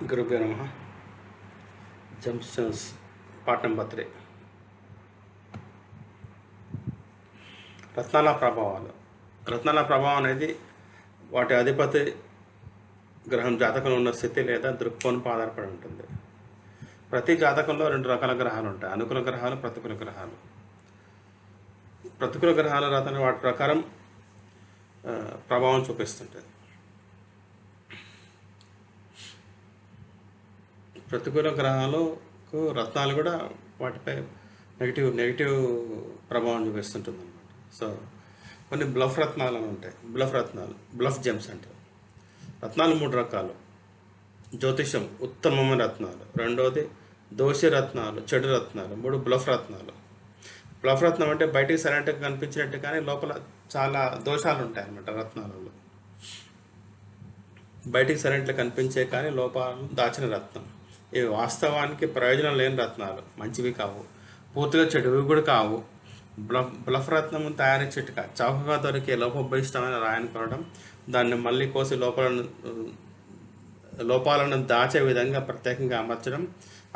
గురుభ్యో నమః. జంప్స్టోన్స్ part number 3. రత్నాల ప్రభావం అనేది వాటి అధిపతి గ్రహం జాతకంలో ఉన్న స్థితి లేదా దృక్కోణంపై ఆధారపడి ఉంటుంది. ప్రతి జాతకంలో 2 రకాల గ్రహాలు ఉంటాయి: అనుకూల గ్రహాలు, ప్రతికూల గ్రహాలు. ప్రతికూల గ్రహాల రత్నాలు వాటి ప్రకారం ప్రభావం చూపిస్తుంటుంది. ప్రతికూల గ్రహాలకు రత్నాలు కూడా వాటిపై నెగిటివ్ ప్రభావం చూపిస్తుంటుంది అన్నమాట. సో కొన్ని బ్లఫ్ రత్నాలు అని ఉంటాయి. బ్లఫ్ జెమ్స్ అంటారు. రత్నాలు 3 రకాలు: జ్యోతిషం ఉత్తమమైన రత్నాలు, రెండవది దోషి రత్నాలు, చెడు రత్నాలు, 3 బ్లఫ్ రత్నాలు. బ్లఫ్ రత్నం అంటే బయటికి సరైనట్టుగా కనిపించినట్టు కానీ లోపల చాలా దోషాలు ఉంటాయి అన్నమాట. రత్నాలలో బయటికి సరైనట్లు కనిపించే కానీ లోపాలను దాచిన రత్నం. ఇవి వాస్తవానికి ప్రయోజనం లేని రత్నాలు, మంచివి కావు, పూర్తిగా చెడువి కూడా కావు. బ్లఫ్ రత్నం తయారీ చిట్కా: చౌకగా దొరికే లోపభూయిష్టమైన రాయిని కొనడం, దాన్ని మళ్ళీ కోసి లోపాలను దాచే విధంగా ప్రత్యేకంగా అమర్చడం.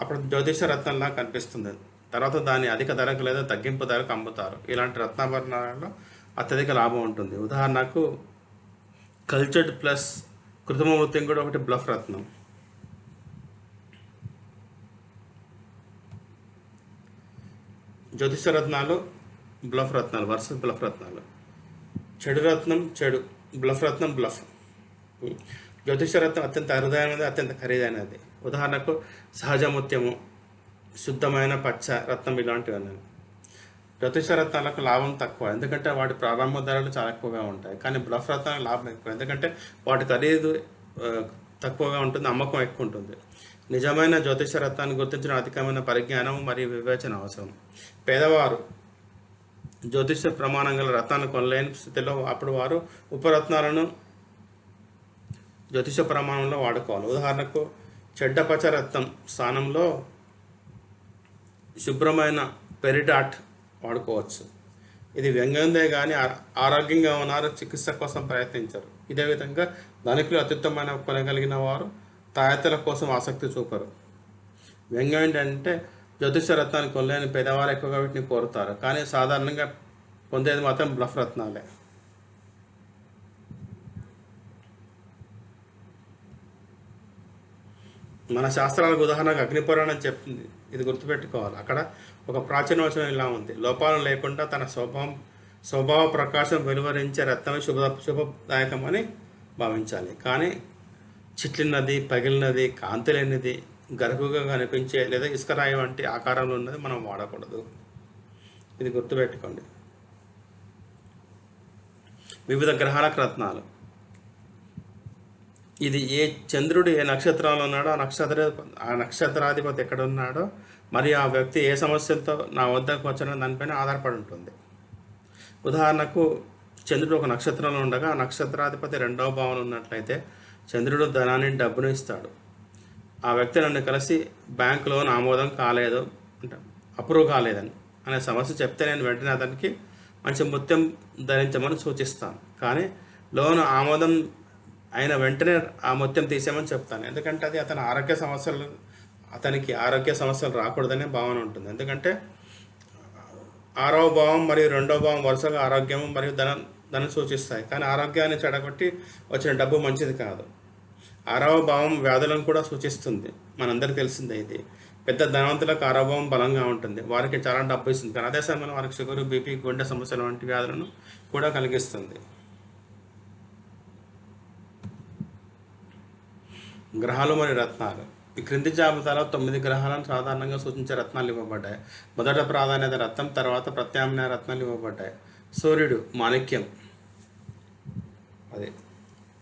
అప్పుడు జ్యోతిష రత్నంలా కనిపిస్తుంది. తర్వాత దాన్ని అధిక ధరకు లేదా తగ్గింపు ధరకు అమ్ముతారు. ఇలాంటి రత్నాభరణాలలో అత్యధిక లాభం ఉంటుంది. ఉదాహరణకు కల్చర్డ్ ప్లస్ కృత్రిమ ముత్యం కూడా ఒకటి బ్లఫ్ రత్నం. జ్యోతిష రత్నాలు బ్లఫ్ రత్నాలు వర్సెస్ బ్లఫ్ రత్నాలు. చెడు రత్నం చెడు, బ్లఫ్ రత్నం బ్లఫ్. జ్యోతిష రత్నం అత్యంత అరుదైనది, అత్యంత ఖరీదైనది. ఉదాహరణకు సహజ ముత్యము, శుద్ధమైన పచ్చ రత్నం ఇలాంటివి అన్నాను. జ్యోతిష రత్నాలకు లాభం తక్కువ, ఎందుకంటే వాటి ప్రారంభ ధరలు చాలా ఎక్కువగా ఉంటాయి. కానీ బ్లఫ్ రత్నాలకు లాభం ఎక్కువ, ఎందుకంటే వాటి ఖరీదు తక్కువగా ఉంటుంది, అమ్మకం ఎక్కువ ఉంటుంది. నిజమైన జ్యోతిష రత్నాన్ని గుర్తించిన అధికమైన పరిజ్ఞానం మరియు వివేచన అవసరం. పేదవారు జ్యోతిష ప్రమాణం గల రత్నాలను కొనలేని స్థితిలో అప్పుడు వారు ఉపరత్నాలను జ్యోతిష ప్రమాణంలో వాడుకోవాలి. ఉదాహరణకు చెడ్డ పచ్చ రత్నం స్థానంలో శుభ్రమైన పెరిడాట్ వాడుకోవచ్చు. ఇది వ్యంగ్యందే కానీ ఆరోగ్యంగా ఉన్నారు, చికిత్స కోసం ప్రయత్నించరు. ఇదే విధంగా ధనికులు అత్యుత్తమైన కొనగలిగిన వారు తాయెత్తుల కోసం ఆసక్తి చూపరు. వ్యంగ్యం ఏంటంటే జ్యోతిష రత్నాన్ని కొనలేని పేదవారు ఎక్కువగా వీటిని కోరుతారు, కానీ సాధారణంగా పొందేది మాత్రం బ్లఫ్ రత్నాలే. మన శాస్త్రాలకు ఉదాహరణకు అగ్నిపురాణం చెప్తుంది, ఇది గుర్తుపెట్టుకోవాలి. అక్కడ ఒక ప్రాచీన వచనం ఇలా ఉంది: లోపాలు లేకుండా తన స్వభావ ప్రకాశం వెలువరించే రత్నమే శుభదాయకమని భావించాలి. కానీ చిట్లినది, పగిలినది, కాంతి లేనిది, గరుకుగా కనిపించే లేదా ఇసుకరాయి వంటి ఆకారంలో ఉన్నది మనం వాడకూడదు. ఇది గుర్తుపెట్టుకోండి. వివిధ గ్రహాలకు రత్నాలు. ఇది చంద్రుడు ఏ నక్షత్రంలో ఉన్నాడో ఆ నక్షత్రాధిపతి ఎక్కడ ఉన్నాడో మరియు ఆ వ్యక్తి ఏ సమస్యలతో నా వద్దకు వచ్చిన దానిపైన ఆధారపడి ఉంటుంది. ఉదాహరణకు చంద్రుడు ఒక నక్షత్రంలో ఉండగా ఆ నక్షత్రాధిపతి 2వ భావంలో ఉన్నట్లయితే చంద్రుడు ధనాన్ని, డబ్బును ఇస్తాడు. ఆ వ్యక్తి నన్ను కలిసి బ్యాంక్ లోన్ ఆమోదం కాలేదు అంటే అప్రూవ్ కాలేదని అనే సమస్య చెప్తే నేను వెంటనే అతనికి మంచి ముత్యం ధరించమని సూచిస్తాను. కానీ లోన్ ఆమోదం అయిన వెంటనే ఆ ముత్యం తీసేయమని చెప్తాను, ఎందుకంటే అది అతనికి ఆరోగ్య సమస్యలు రాకూడదనే భావన ఉంటుంది. ఎందుకంటే 6వ భావం మరియు 2వ భావం వరుసగా ఆరోగ్యం మరియు ధనం సూచిస్తాయి. కానీ ఆరోగ్యాన్ని చెడగొట్టి వచ్చిన డబ్బు మంచిది కాదు. 6వ భావం వ్యాధులను కూడా సూచిస్తుంది. మనందరికీ తెలిసిందే ఇది. పెద్ద ధనవంతులకు 6వ భావం బలంగా ఉంటుంది, వారికి చాలా డబ్బు ఇస్తుంది. కానీ అదే సమయంలో వారికి షుగర్, బీపీ, గుండె సమస్యలు వంటి వ్యాధులను కూడా కలిగిస్తుంది. గ్రహాలు మరియు రత్నాలు. ఈ క్రింది జాబితాలో 9 గ్రహాలను సాధారణంగా సూచించే రత్నాలు ఇవ్వబడ్డాయి. మొదట ప్రాధాన్యత రత్నం, తర్వాత ప్రత్యామ్నాయ రత్నాలు ఇవ్వబడ్డాయి. సూర్యుడు మాణిక్యం, అదే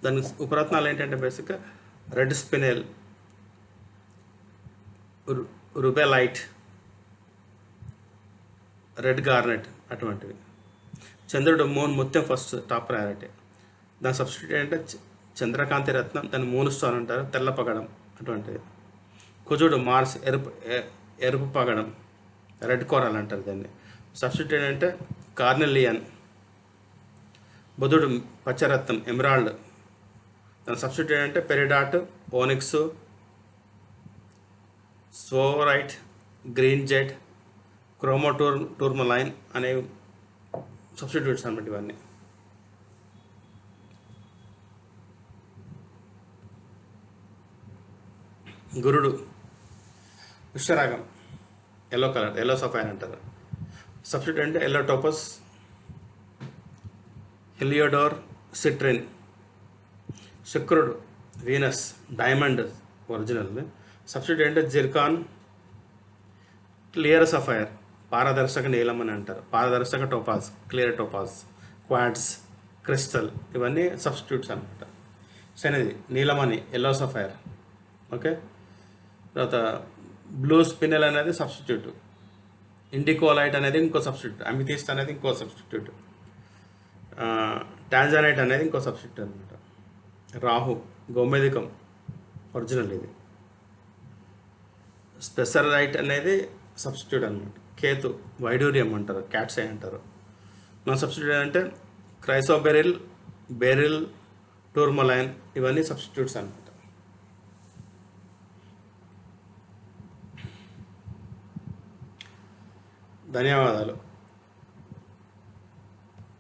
దాని ఉపరత్నాలు ఏంటంటే బేసిక్గా రెడ్ స్పినెల్, రుబెలైట్, రెడ్ గార్నెట్ అటువంటివి. చంద్రుడు ముత్యం ఫస్ట్ టాప్ ప్రయారిటీ. దాని సబ్స్టిట్యూట్ అంటే చంద్రకాంతి రత్నం, దాన్ని మూన్ స్టోన్ అంటారు, తెల్ల పగడం అటువంటిది. కుజుడు మార్స్, ఎరుపు పగడం, రెడ్ కోరల్ అంటారు దాన్ని. సబ్స్టిట్యూట్ అంటే కార్నెలియన్. బుధుడు పచ్చరత్నం, ఎమరాల్డ్, దాని సబ్స్టిట్యూట్ అంటే పెరిడాట్, ఓనిక్స్, స్వోరైట్, గ్రీన్ జెట్, టూర్మలైన్ అనే సబ్స్టిట్యూట్స్ అన్నమాట ఇవన్నీ. గురుడు, పుష్యరాగం, ఎల్లో కలర్, ఎల్లో సఫైర్ అంటారు. సబ్స్టిట్యూట్ అంటే ఎల్లో టోపస్, హెలియోడోర్, సిట్రిన్. శుక్రుడు, వీనస్, డైమండ్ ఒరిజినల్. సబ్స్టిట్యూట్ అంటే జిర్కాన్, క్లియర్ సఫైర్, పారదర్శక నీలం అని అంటారు. పారదర్శక topaz, clear topaz, quartz, crystal, ఇవన్నీ సబ్స్టిట్యూట్స్ అనమాట. శనిది నీలమణి, ఎల్లో సఫైర్. ఓకే. తర్వాత బ్లూ స్పినెల్ అనేది సబ్స్టిట్యూట్. ఇండికోలైట్ అనేది ఇంకో సబ్స్టిట్యూట్. అమిథిస్ట్ అనేది ఇంకో సబ్స్టిట్యూట్. టాంజానైట్ అనేది ఇంకో సబ్స్టిట్యూట్ అనమాట. రాహు, గోమేధికం ఒరిజినల్ ఇది. స్పెసరైట్ అనేది సబ్స్టిట్యూట్ అనమాట. కేతు, వైడూరియం అంటారు, క్యాట్సై అంటారు. మన సబ్స్టిట్యూట్ అంటే క్రైసోబెరిల్, బెరిల్, టూర్మలైన్, ఇవన్నీ సబ్స్టిట్యూట్స్ అనమాట. ధన్యవాదాలు.